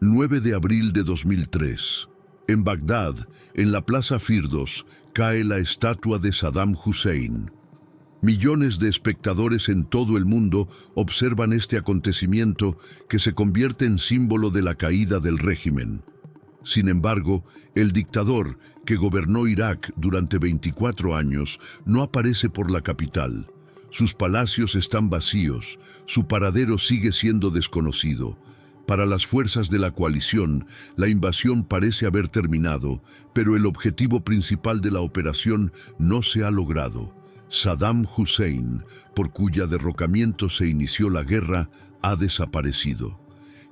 9 de abril de 2003. En Bagdad, en la Plaza Firdos, cae la estatua de Saddam Hussein. Millones de espectadores en todo el mundo observan este acontecimiento que se convierte en símbolo de la caída del régimen. Sin embargo, el dictador, que gobernó Irak durante 24 años, no aparece por la capital. Sus palacios están vacíos, su paradero sigue siendo desconocido. Para las fuerzas de la coalición, la invasión parece haber terminado, pero el objetivo principal de la operación no se ha logrado. Saddam Hussein, por cuya derrocamiento se inició la guerra, ha desaparecido.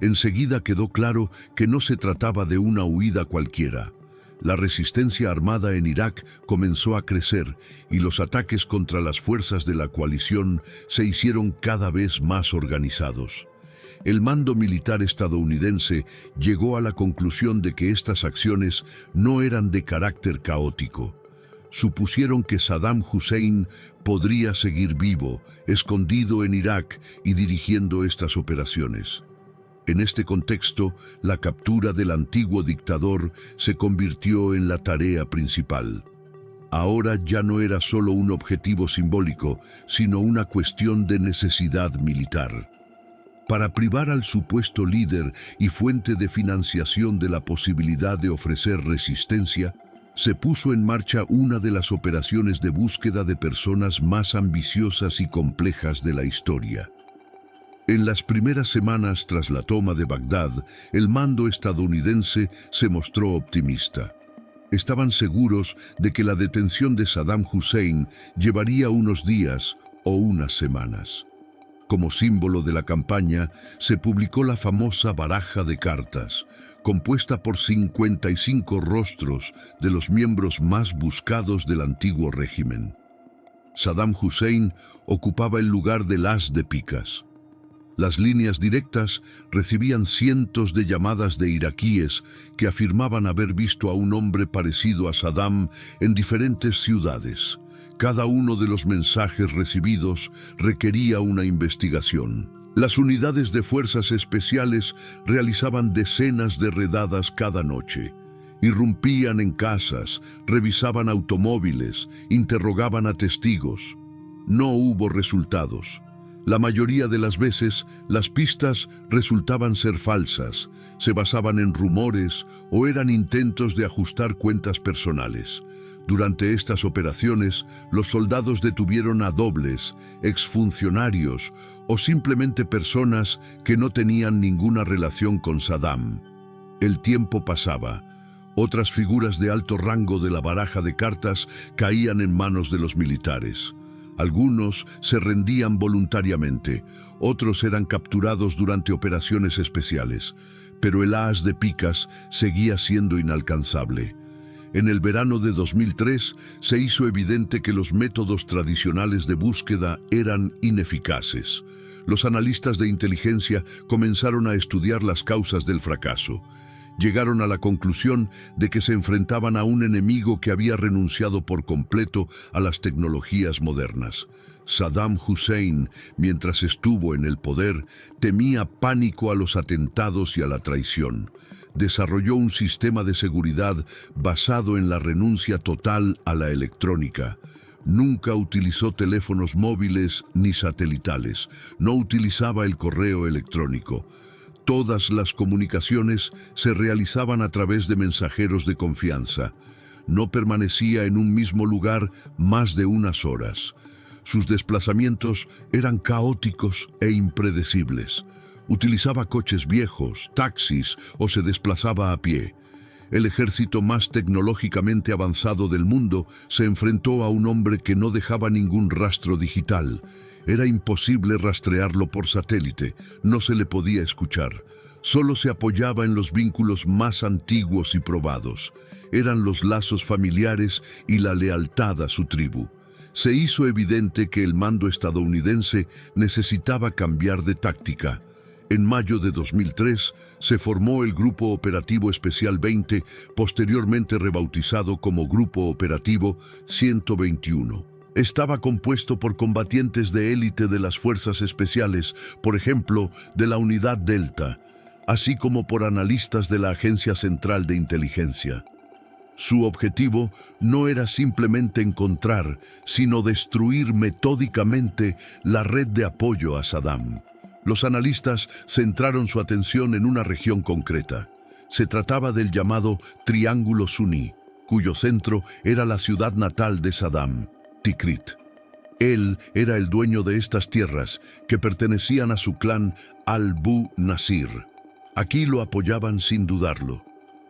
Enseguida quedó claro que no se trataba de una huida cualquiera. La resistencia armada en Irak comenzó a crecer y los ataques contra las fuerzas de la coalición se hicieron cada vez más organizados. El mando militar estadounidense llegó a la conclusión de que estas acciones no eran de carácter caótico. Supusieron que Saddam Hussein podría seguir vivo, escondido en Irak y dirigiendo estas operaciones. En este contexto, la captura del antiguo dictador se convirtió en la tarea principal. Ahora ya no era solo un objetivo simbólico, sino una cuestión de necesidad militar. Para privar al supuesto líder y fuente de financiación de la posibilidad de ofrecer resistencia, se puso en marcha una de las operaciones de búsqueda de personas más ambiciosas y complejas de la historia. En las primeras semanas tras la toma de Bagdad, el mando estadounidense se mostró optimista. Estaban seguros de que la detención de Saddam Hussein llevaría unos días o unas semanas. Como símbolo de la campaña, se publicó la famosa baraja de cartas, compuesta por 55 rostros de los miembros más buscados del antiguo régimen. Saddam Hussein ocupaba el lugar del as de picas. Las líneas directas recibían cientos de llamadas de iraquíes que afirmaban haber visto a un hombre parecido a Saddam en diferentes ciudades. Cada uno de los mensajes recibidos requería una investigación. Las unidades de fuerzas especiales realizaban decenas de redadas cada noche. Irrumpían en casas, revisaban automóviles, interrogaban a testigos. No hubo resultados. La mayoría de las veces, las pistas resultaban ser falsas, se basaban en rumores o eran intentos de ajustar cuentas personales. Durante estas operaciones, los soldados detuvieron a dobles, exfuncionarios o simplemente personas que no tenían ninguna relación con Saddam. El tiempo pasaba. Otras figuras de alto rango de la baraja de cartas caían en manos de los militares. Algunos se rendían voluntariamente, otros eran capturados durante operaciones especiales, pero el as de picas seguía siendo inalcanzable. En el verano de 2003 se hizo evidente que los métodos tradicionales de búsqueda eran ineficaces. Los analistas de inteligencia comenzaron a estudiar las causas del fracaso. Llegaron a la conclusión de que se enfrentaban a un enemigo que había renunciado por completo a las tecnologías modernas. Saddam Hussein, mientras estuvo en el poder, temía pánico a los atentados y a la traición. Desarrolló un sistema de seguridad basado en la renuncia total a la electrónica. Nunca utilizó teléfonos móviles ni satelitales. No utilizaba el correo electrónico. Todas las comunicaciones se realizaban a través de mensajeros de confianza. No permanecía en un mismo lugar más de unas horas. Sus desplazamientos eran caóticos e impredecibles. Utilizaba coches viejos, taxis o se desplazaba a pie. El ejército más tecnológicamente avanzado del mundo se enfrentó a un hombre que no dejaba ningún rastro digital. Era imposible rastrearlo por satélite, no se le podía escuchar. Solo se apoyaba en los vínculos más antiguos y probados. Eran los lazos familiares y la lealtad a su tribu. Se hizo evidente que el mando estadounidense necesitaba cambiar de táctica. En mayo de 2003 se formó el Grupo Operativo Especial 20, posteriormente rebautizado como Grupo Operativo 121. Estaba compuesto por combatientes de élite de las fuerzas especiales, por ejemplo, de la Unidad Delta. así como por analistas de la Agencia Central de Inteligencia. Su objetivo no era simplemente encontrar, sino destruir metódicamente la red de apoyo a Saddam. Los analistas centraron su atención en una región concreta. Se trataba del llamado Triángulo Suní, cuyo centro era la ciudad natal de Saddam, Tikrit. Él era el dueño de estas tierras, que pertenecían a su clan Al-Bu Nasir. Aquí lo apoyaban sin dudarlo.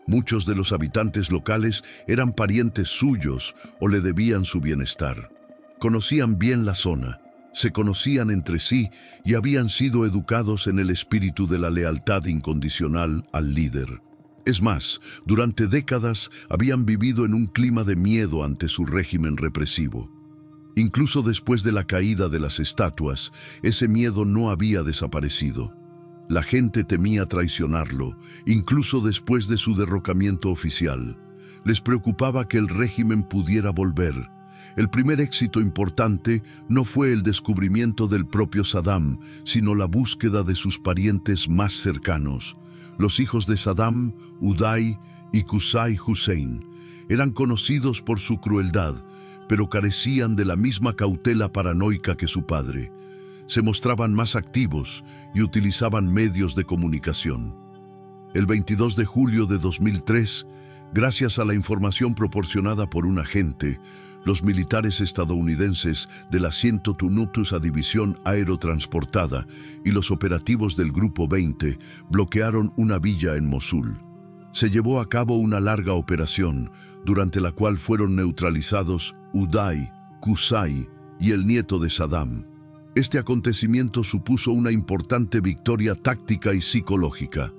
Muchos de los habitantes locales eran parientes suyos o le debían su bienestar. Conocían bien la zona, se conocían entre sí y habían sido educados en el espíritu de la lealtad incondicional al líder. Es más, durante décadas habían vivido en un clima de miedo ante su régimen represivo. Incluso después de la caída de las estatuas, ese miedo no había desaparecido. La gente temía traicionarlo, incluso después de su derrocamiento oficial. Les preocupaba que el régimen pudiera volver. El primer éxito importante no fue el descubrimiento del propio Saddam, sino la búsqueda de sus parientes más cercanos. Los hijos de Saddam, Uday y Qusay Hussein, eran conocidos por su crueldad, pero carecían de la misma cautela paranoica que su padre. Se mostraban más activos y utilizaban medios de comunicación. El 22 de julio de 2003, gracias a la información proporcionada por un agente, los militares estadounidenses de la 109ª División Aerotransportada y los operativos del Grupo 20 bloquearon una villa en Mosul. Se llevó a cabo una larga operación, durante la cual fueron neutralizados Uday, Qusay y el nieto de Saddam. Este acontecimiento supuso una importante victoria táctica y psicológica.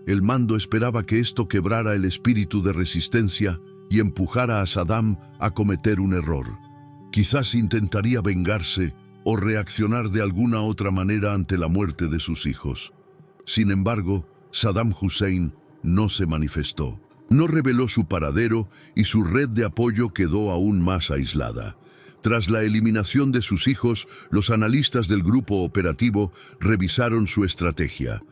El mando esperaba que esto quebrara el espíritu de resistencia y empujara a Saddam a cometer un error. Quizás intentaría vengarse o reaccionar de alguna otra manera ante la muerte de sus hijos. Sin embargo, Saddam Hussein no se manifestó. No reveló su paradero y su red de apoyo quedó aún más aislada. Tras la eliminación de sus hijos, los analistas del grupo operativo revisaron su estrategia.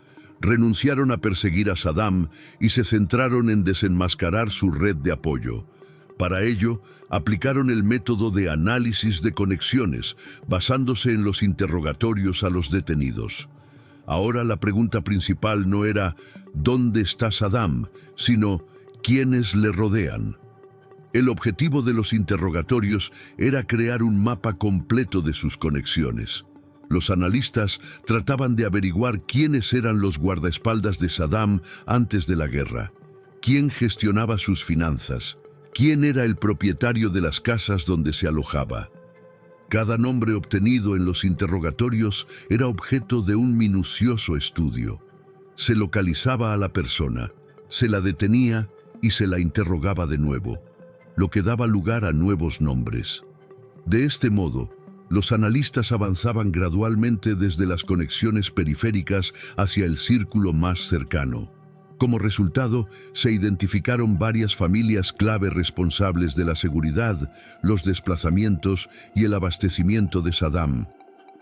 Renunciaron a perseguir a Saddam y se centraron en desenmascarar su red de apoyo. Para ello, aplicaron el método de análisis de conexiones, basándose en los interrogatorios a los detenidos. Ahora la pregunta principal no era ¿dónde está Saddam?, sino ¿quiénes le rodean? El objetivo de los interrogatorios era crear un mapa completo de sus conexiones. Los analistas trataban de averiguar quiénes eran los guardaespaldas de Saddam antes de la guerra, quién gestionaba sus finanzas, quién era el propietario de las casas donde se alojaba. Cada nombre obtenido en los interrogatorios era objeto de un minucioso estudio. Se localizaba a la persona, se la detenía y se la interrogaba de nuevo, lo que daba lugar a nuevos nombres. De este modo, los analistas avanzaban gradualmente desde las conexiones periféricas hacia el círculo más cercano. Como resultado, se identificaron varias familias clave responsables de la seguridad, los desplazamientos y el abastecimiento de Saddam.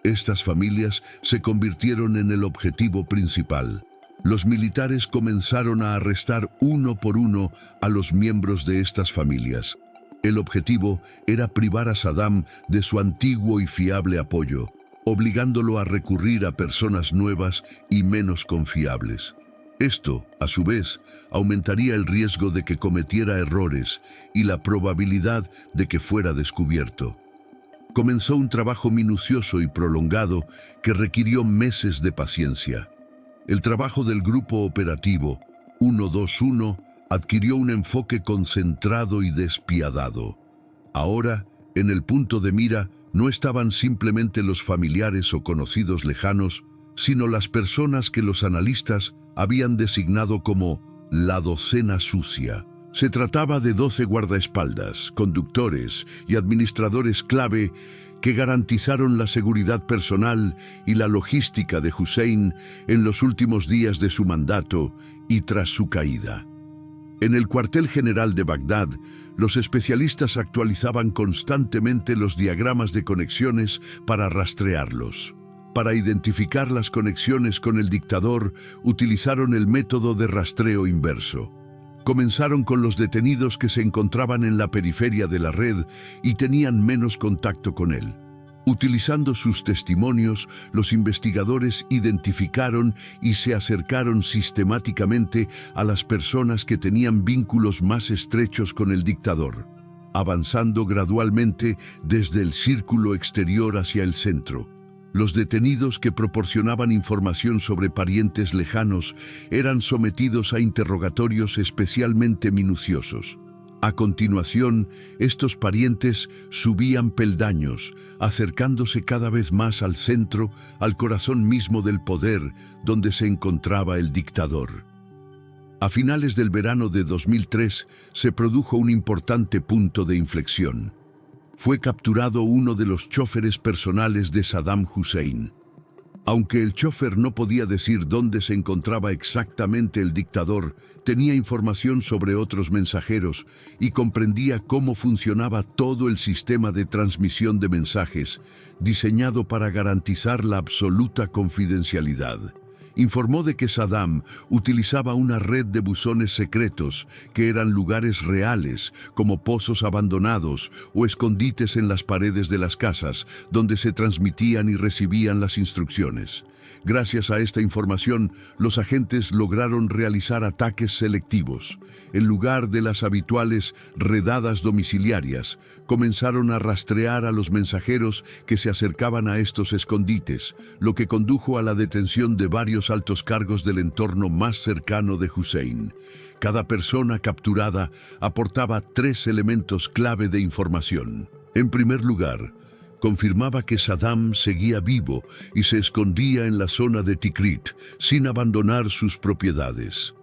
Estas familias se convirtieron en el objetivo principal. Los militares comenzaron a arrestar uno por uno a los miembros de estas familias. El objetivo era privar a Saddam de su antiguo y fiable apoyo, obligándolo a recurrir a personas nuevas y menos confiables. Esto, a su vez, aumentaría el riesgo de que cometiera errores y la probabilidad de que fuera descubierto. Comenzó un trabajo minucioso y prolongado que requirió meses de paciencia. El trabajo del Grupo Operativo 121 adquirió un enfoque concentrado y despiadado. Ahora, en el punto de mira, no estaban simplemente los familiares o conocidos lejanos, sino las personas que los analistas habían designado como la docena sucia. Se trataba de 12 guardaespaldas, conductores y administradores clave que garantizaron la seguridad personal y la logística de Hussein en los últimos días de su mandato y tras su caída. En el cuartel general de Bagdad, los especialistas actualizaban constantemente los diagramas de conexiones para rastrearlos. Para identificar las conexiones con el dictador, utilizaron el método de rastreo inverso. Comenzaron con los detenidos que se encontraban en la periferia de la red y tenían menos contacto con él. Utilizando sus testimonios, los investigadores identificaron y se acercaron sistemáticamente a las personas que tenían vínculos más estrechos con el dictador, avanzando gradualmente desde el círculo exterior hacia el centro. Los detenidos que proporcionaban información sobre parientes lejanos eran sometidos a interrogatorios especialmente minuciosos. A continuación, estos parientes subían peldaños, acercándose cada vez más al centro, al corazón mismo del poder, donde se encontraba el dictador. A finales del verano de 2003 se produjo un importante punto de inflexión. Fue capturado uno de los chóferes personales de Saddam Hussein. Aunque el chófer no podía decir dónde se encontraba exactamente el dictador, tenía información sobre otros mensajeros y comprendía cómo funcionaba todo el sistema de transmisión de mensajes, diseñado para garantizar la absoluta confidencialidad. Informó de que Saddam utilizaba una red de buzones secretos que eran lugares reales, como pozos abandonados o escondites en las paredes de las casas, donde se transmitían y recibían las instrucciones. Gracias a esta información, los agentes lograron realizar ataques selectivos. En lugar de las habituales redadas domiciliarias, comenzaron a rastrear a los mensajeros que se acercaban a estos escondites, lo que condujo a la detención de varios altos cargos del entorno más cercano de Hussein. Cada persona capturada aportaba 3 elementos clave de información. En primer lugar, confirmaba que Saddam seguía vivo y se escondía en la zona de Tikrit, sin abandonar sus propiedades.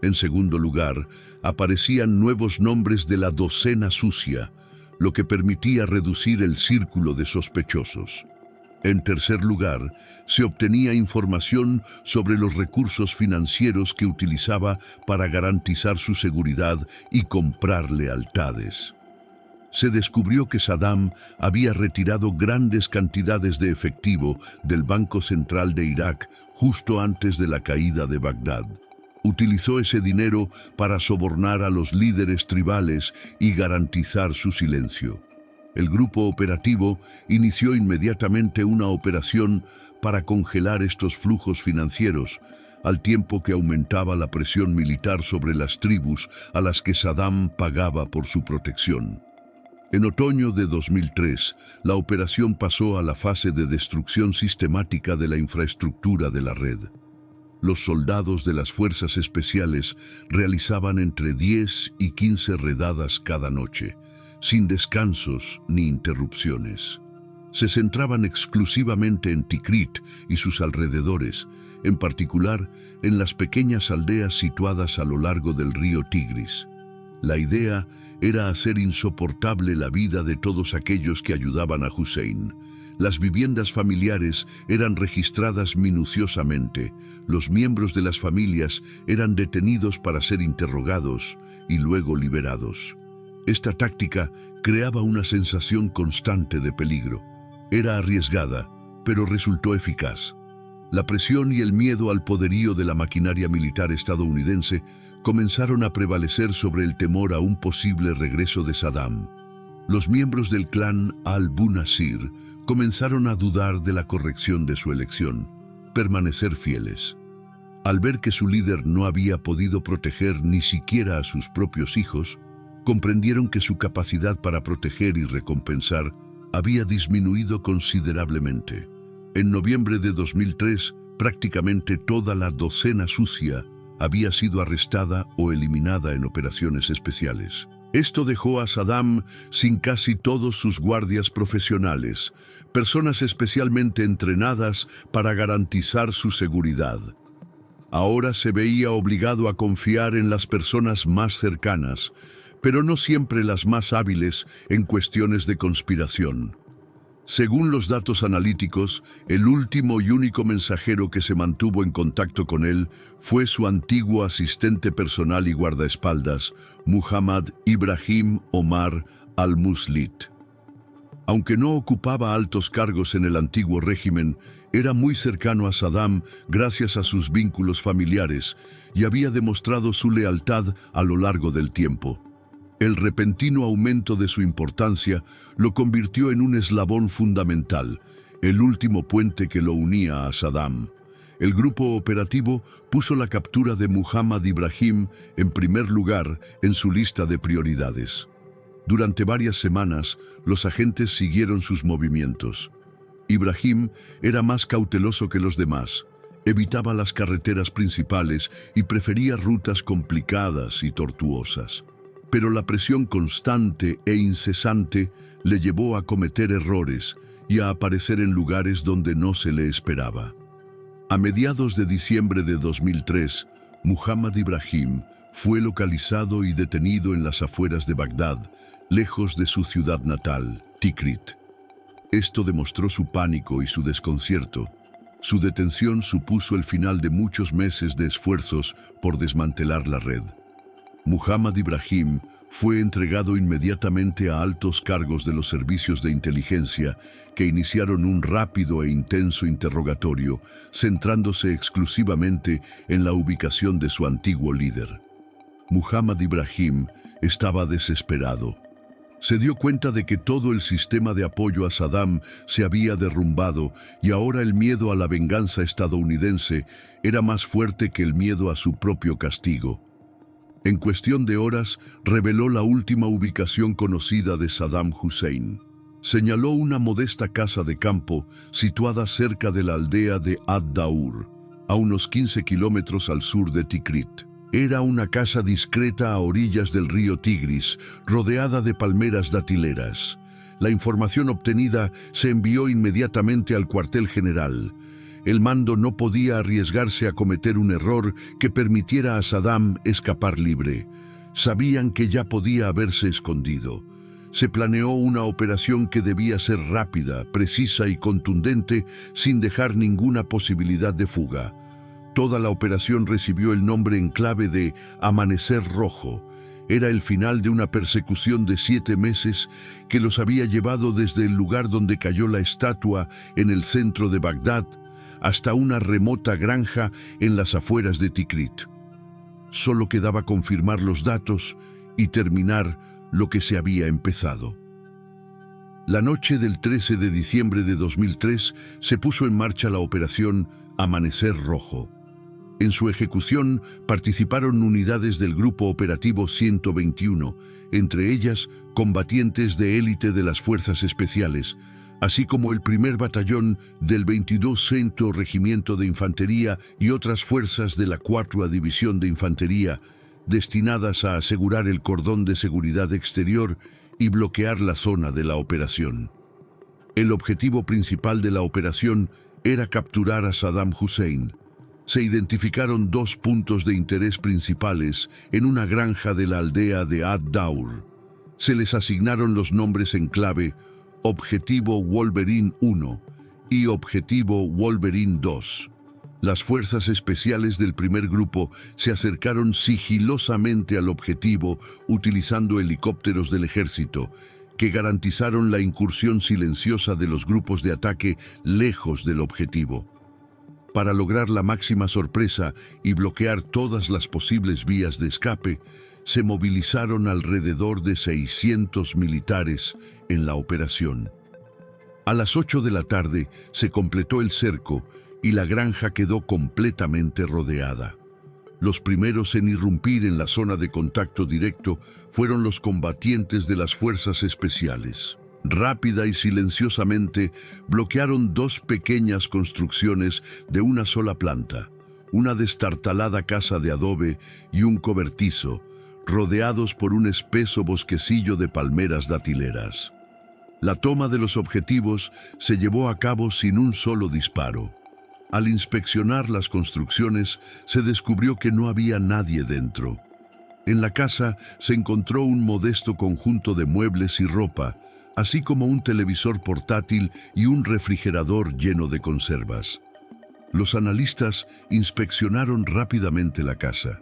En segundo lugar, aparecían nuevos nombres de la docena sucia, lo que permitía reducir el círculo de sospechosos. En tercer lugar, se obtenía información sobre los recursos financieros que utilizaba para garantizar su seguridad y comprar lealtades. Se descubrió que Saddam había retirado grandes cantidades de efectivo del Banco Central de Irak justo antes de la caída de Bagdad. Utilizó ese dinero para sobornar a los líderes tribales y garantizar su silencio. El grupo operativo inició inmediatamente una operación para congelar estos flujos financieros, al tiempo que aumentaba la presión militar sobre las tribus a las que Saddam pagaba por su protección. En otoño de 2003, la operación pasó a la fase de destrucción sistemática de la infraestructura de la red. Los soldados de las fuerzas especiales realizaban entre 10 y 15 redadas cada noche, sin descansos ni interrupciones. Se centraban exclusivamente en Tikrit y sus alrededores, en particular en las pequeñas aldeas situadas a lo largo del río Tigris. La idea era hacer insoportable la vida de todos aquellos que ayudaban a Hussein. Las viviendas familiares eran registradas minuciosamente, los miembros de las familias eran detenidos para ser interrogados y luego liberados. Esta táctica creaba una sensación constante de peligro. Era arriesgada, pero resultó eficaz. La presión y el miedo al poderío de la maquinaria militar estadounidense comenzaron a prevalecer sobre el temor a un posible regreso de Saddam. Los miembros del clan al-Bunasir comenzaron a dudar de la corrección de su elección, permanecer fieles. Al ver que su líder no había podido proteger ni siquiera a sus propios hijos, comprendieron que su capacidad para proteger y recompensar había disminuido considerablemente. En noviembre de 2003, prácticamente toda la docena sucia había sido arrestada o eliminada en operaciones especiales. Esto dejó a Saddam sin casi todos sus guardias profesionales, personas especialmente entrenadas para garantizar su seguridad. Ahora se veía obligado a confiar en las personas más cercanas, pero no siempre las más hábiles en cuestiones de conspiración. Según los datos analíticos, el último y único mensajero que se mantuvo en contacto con él fue su antiguo asistente personal y guardaespaldas, Muhammad Ibrahim Omar al-Muslit. Aunque no ocupaba altos cargos en el antiguo régimen, era muy cercano a Saddam gracias a sus vínculos familiares y había demostrado su lealtad a lo largo del tiempo. El repentino aumento de su importancia lo convirtió en un eslabón fundamental, el último puente que lo unía a Saddam. El grupo operativo puso la captura de Muhammad Ibrahim en primer lugar en su lista de prioridades. Durante varias semanas, los agentes siguieron sus movimientos. Ibrahim era más cauteloso que los demás, evitaba las carreteras principales y prefería rutas complicadas y tortuosas. Pero la presión constante e incesante le llevó a cometer errores y a aparecer en lugares donde no se le esperaba. A mediados de diciembre de 2003, Muhammad Ibrahim fue localizado y detenido en las afueras de Bagdad, lejos de su ciudad natal, Tikrit. Esto demostró su pánico y su desconcierto. Su detención supuso el final de muchos meses de esfuerzos por desmantelar la red. Muhammad Ibrahim fue entregado inmediatamente a altos cargos de los servicios de inteligencia que iniciaron un rápido e intenso interrogatorio, centrándose exclusivamente en la ubicación de su antiguo líder. Muhammad Ibrahim estaba desesperado. Se dio cuenta de que todo el sistema de apoyo a Saddam se había derrumbado y ahora el miedo a la venganza estadounidense era más fuerte que el miedo a su propio castigo. En cuestión de horas, reveló la última ubicación conocida de Saddam Hussein. Señaló una modesta casa de campo situada cerca de la aldea de Ad-Daur, a unos 15 kilómetros al sur de Tikrit. Era una casa discreta a orillas del río Tigris, rodeada de palmeras datileras. La información obtenida se envió inmediatamente al cuartel general. El mando no podía arriesgarse a cometer un error que permitiera a Saddam escapar libre. Sabían que ya podía haberse escondido. Se planeó una operación que debía ser rápida, precisa y contundente, sin dejar ninguna posibilidad de fuga. Toda la operación recibió el nombre en clave de Amanecer Rojo. Era el final de una persecución de 7 meses que los había llevado desde el lugar donde cayó la estatua en el centro de Bagdad hasta una remota granja en las afueras de Tikrit. Solo quedaba confirmar los datos y terminar lo que se había empezado. La noche del 13 de diciembre de 2003 se puso en marcha la operación Amanecer Rojo. En su ejecución participaron unidades del Grupo Operativo 121, entre ellas combatientes de élite de las Fuerzas Especiales, así como el primer batallón del 22º Regimiento de Infantería y otras fuerzas de la 4ª División de Infantería, destinadas a asegurar el cordón de seguridad exterior y bloquear la zona de la operación. El objetivo principal de la operación era capturar a Saddam Hussein. Se identificaron 2 puntos de interés principales en una granja de la aldea de Ad-Daur. Se les asignaron los nombres en clave Objetivo Wolverine 1 y Objetivo Wolverine 2. Las fuerzas especiales del primer grupo se acercaron sigilosamente al objetivo utilizando helicópteros del ejército, que garantizaron la incursión silenciosa de los grupos de ataque lejos del objetivo. Para lograr la máxima sorpresa y bloquear todas las posibles vías de escape, se movilizaron alrededor de 600 militares en la operación. A las 8 de la tarde se completó el cerco y la granja quedó completamente rodeada. Los primeros en irrumpir en la zona de contacto directo fueron los combatientes de las fuerzas especiales. Rápida y silenciosamente bloquearon 2 pequeñas construcciones de una sola planta, una destartalada casa de adobe y un cobertizo, rodeados por un espeso bosquecillo de palmeras datileras. La toma de los objetivos se llevó a cabo sin un solo disparo. Al inspeccionar las construcciones, se descubrió que no había nadie dentro. En la casa se encontró un modesto conjunto de muebles y ropa, así como un televisor portátil y un refrigerador lleno de conservas. Los analistas inspeccionaron rápidamente la casa.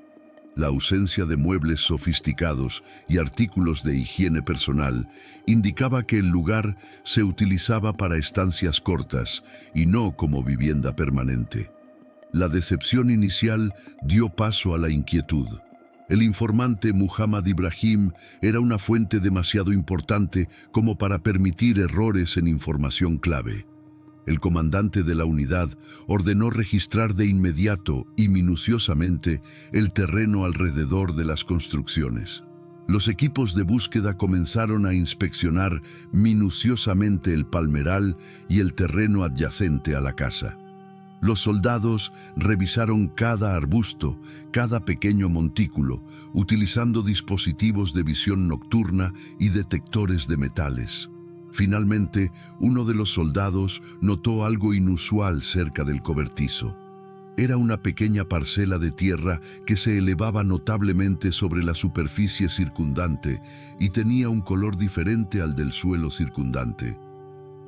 La ausencia de muebles sofisticados y artículos de higiene personal indicaba que el lugar se utilizaba para estancias cortas y no como vivienda permanente. La decepción inicial dio paso a la inquietud. El informante Muhammad Ibrahim era una fuente demasiado importante como para permitir errores en información clave. El comandante de la unidad ordenó registrar de inmediato y minuciosamente el terreno alrededor de las construcciones. Los equipos de búsqueda comenzaron a inspeccionar minuciosamente el palmeral y el terreno adyacente a la casa. Los soldados revisaron cada arbusto, cada pequeño montículo, utilizando dispositivos de visión nocturna y detectores de metales. Finalmente, uno de los soldados notó algo inusual cerca del cobertizo. Era una pequeña parcela de tierra que se elevaba notablemente sobre la superficie circundante y tenía un color diferente al del suelo circundante.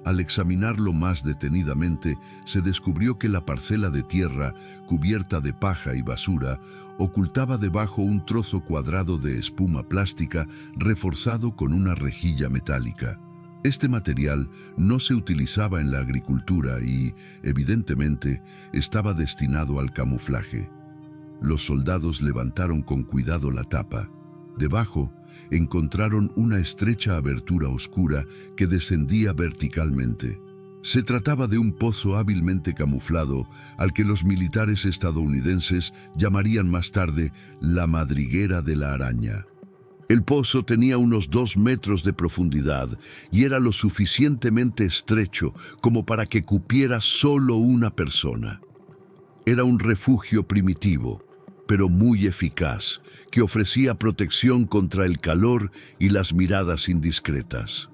Al examinarlo más detenidamente, se descubrió que la parcela de tierra, cubierta de paja y basura, ocultaba debajo un trozo cuadrado de espuma plástica reforzado con una rejilla metálica. Este material no se utilizaba en la agricultura y, evidentemente, estaba destinado al camuflaje. Los soldados levantaron con cuidado la tapa. Debajo, encontraron una estrecha abertura oscura que descendía verticalmente. Se trataba de un pozo hábilmente camuflado al que los militares estadounidenses llamarían más tarde la madriguera de la araña. El pozo tenía unos 2 metros de profundidad y era lo suficientemente estrecho como para que cupiera solo una persona. Era un refugio primitivo, pero muy eficaz, que ofrecía protección contra el calor y las miradas indiscretas.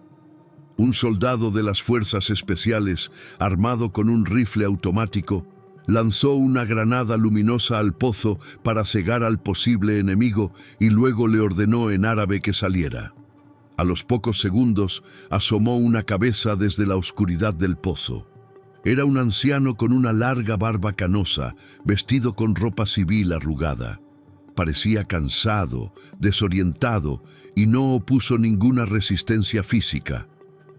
Un soldado de las fuerzas especiales, armado con un rifle automático, lanzó una granada luminosa al pozo para cegar al posible enemigo y luego le ordenó en árabe que saliera. A los pocos segundos asomó una cabeza desde la oscuridad del pozo. Era un anciano con una larga barba canosa, vestido con ropa civil arrugada. Parecía cansado, desorientado y no opuso ninguna resistencia física.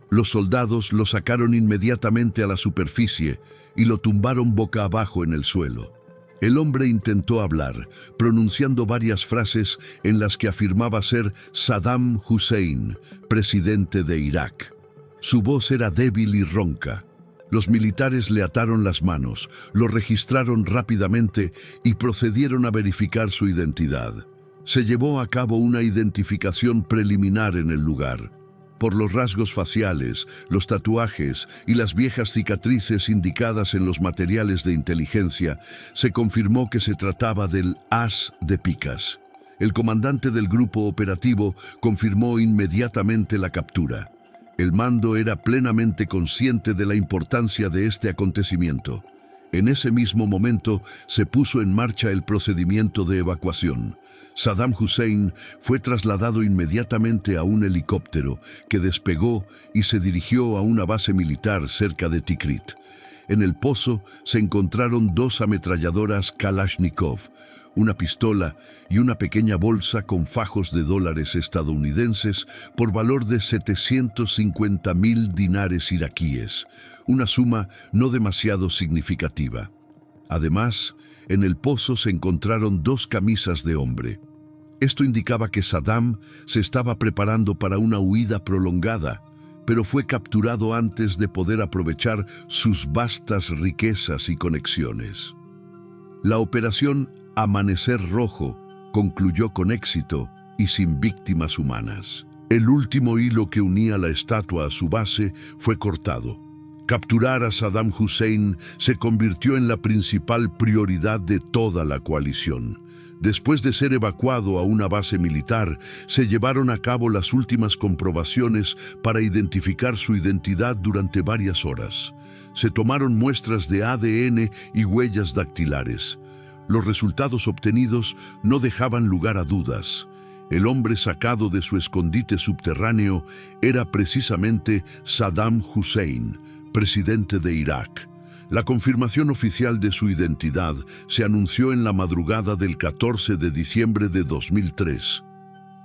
Los soldados lo sacaron inmediatamente a la superficie y lo tumbaron boca abajo en el suelo. El hombre intentó hablar, pronunciando varias frases en las que afirmaba ser Saddam Hussein, presidente de Irak. Su voz era débil y ronca. Los militares le ataron las manos, lo registraron rápidamente y procedieron a verificar su identidad. Se llevó a cabo una identificación preliminar en el lugar. Por los rasgos faciales, los tatuajes y las viejas cicatrices indicadas en los materiales de inteligencia, se confirmó que se trataba del as de picas. El comandante del grupo operativo confirmó inmediatamente la captura. El mando era plenamente consciente de la importancia de este acontecimiento. En ese mismo momento se puso en marcha el procedimiento de evacuación. Saddam Hussein fue trasladado inmediatamente a un helicóptero que despegó y se dirigió a una base militar cerca de Tikrit. En el pozo se encontraron 2 ametralladoras Kalashnikov, una pistola y una pequeña bolsa con fajos de dólares estadounidenses por valor de 750.000 dinares iraquíes, una suma no demasiado significativa. Además, en el pozo se encontraron 2 camisas de hombre. Esto indicaba que Saddam se estaba preparando para una huida prolongada, pero fue capturado antes de poder aprovechar sus vastas riquezas y conexiones. La operación Amanecer Rojo concluyó con éxito y sin víctimas humanas. El último hilo que unía la estatua a su base fue cortado. Capturar a Saddam Hussein se convirtió en la principal prioridad de toda la coalición. Después de ser evacuado a una base militar, se llevaron a cabo las últimas comprobaciones para identificar su identidad durante varias horas. Se tomaron muestras de ADN y huellas dactilares. Los resultados obtenidos no dejaban lugar a dudas. El hombre sacado de su escondite subterráneo era precisamente Saddam Hussein, presidente de Irak. La confirmación oficial de su identidad se anunció en la madrugada del 14 de diciembre de 2003.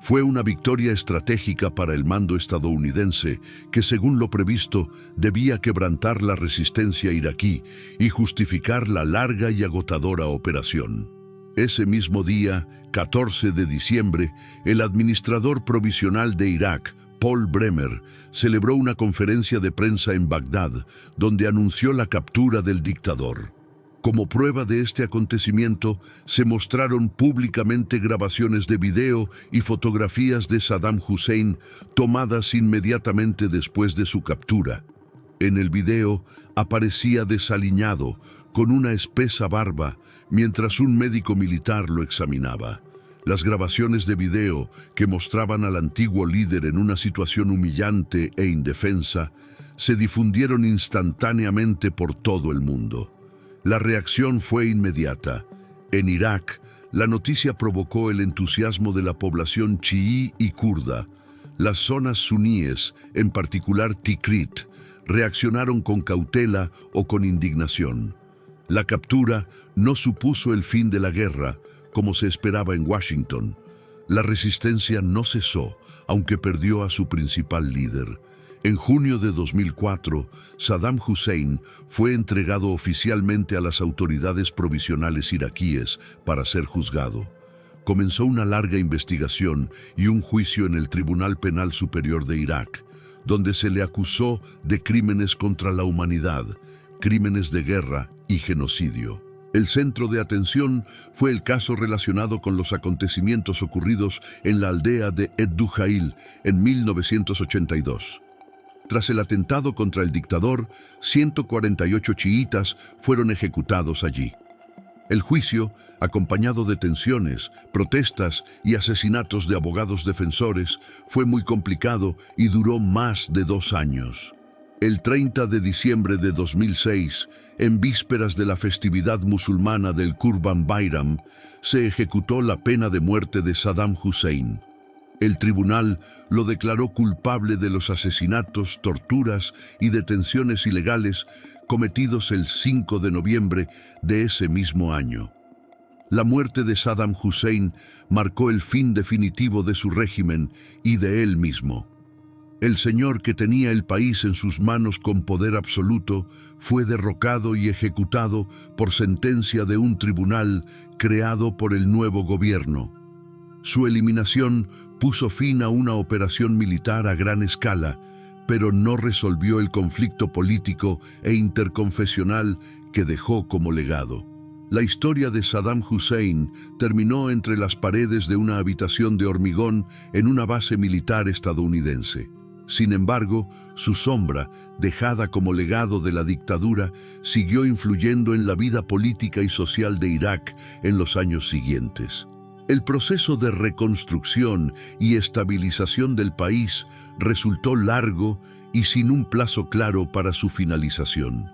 Fue una victoria estratégica para el mando estadounidense que, según lo previsto, debía quebrantar la resistencia iraquí y justificar la larga y agotadora operación. Ese mismo día, 14 de diciembre, el administrador provisional de Irak, Paul Bremer, celebró una conferencia de prensa en Bagdad, donde anunció la captura del dictador. Como prueba de este acontecimiento, se mostraron públicamente grabaciones de video y fotografías de Saddam Hussein tomadas inmediatamente después de su captura. En el video aparecía desaliñado, con una espesa barba, mientras un médico militar lo examinaba. Las grabaciones de video que mostraban al antiguo líder en una situación humillante e indefensa se difundieron instantáneamente por todo el mundo. La reacción fue inmediata. En Irak, la noticia provocó el entusiasmo de la población chií y kurda. Las zonas suníes, en particular Tikrit, reaccionaron con cautela o con indignación. La captura no supuso el fin de la guerra, como se esperaba en Washington. La resistencia no cesó, aunque perdió a su principal líder. En junio de 2004, Saddam Hussein fue entregado oficialmente a las autoridades provisionales iraquíes para ser juzgado. Comenzó una larga investigación y un juicio en el Tribunal Penal Superior de Irak, donde se le acusó de crímenes contra la humanidad, crímenes de guerra y genocidio. El centro de atención fue el caso relacionado con los acontecimientos ocurridos en la aldea de Ed-Dujail en 1982. Tras el atentado contra el dictador, 148 chiítas fueron ejecutados allí. El juicio, acompañado de tensiones, protestas y asesinatos de abogados defensores, fue muy complicado y duró más de 2 años. El 30 de diciembre de 2006, en vísperas de la festividad musulmana del Qurban Bayram, se ejecutó la pena de muerte de Saddam Hussein. El tribunal lo declaró culpable de los asesinatos, torturas y detenciones ilegales cometidos el 5 de noviembre de ese mismo año. La muerte de Saddam Hussein marcó el fin definitivo de su régimen y de él mismo. El señor que tenía el país en sus manos con poder absoluto fue derrocado y ejecutado por sentencia de un tribunal creado por el nuevo gobierno. Su eliminación puso fin a una operación militar a gran escala, pero no resolvió el conflicto político e interconfesional que dejó como legado. La historia de Saddam Hussein terminó entre las paredes de una habitación de hormigón en una base militar estadounidense. Sin embargo, su sombra, dejada como legado de la dictadura, siguió influyendo en la vida política y social de Irak en los años siguientes. El proceso de reconstrucción y estabilización del país resultó largo y sin un plazo claro para su finalización.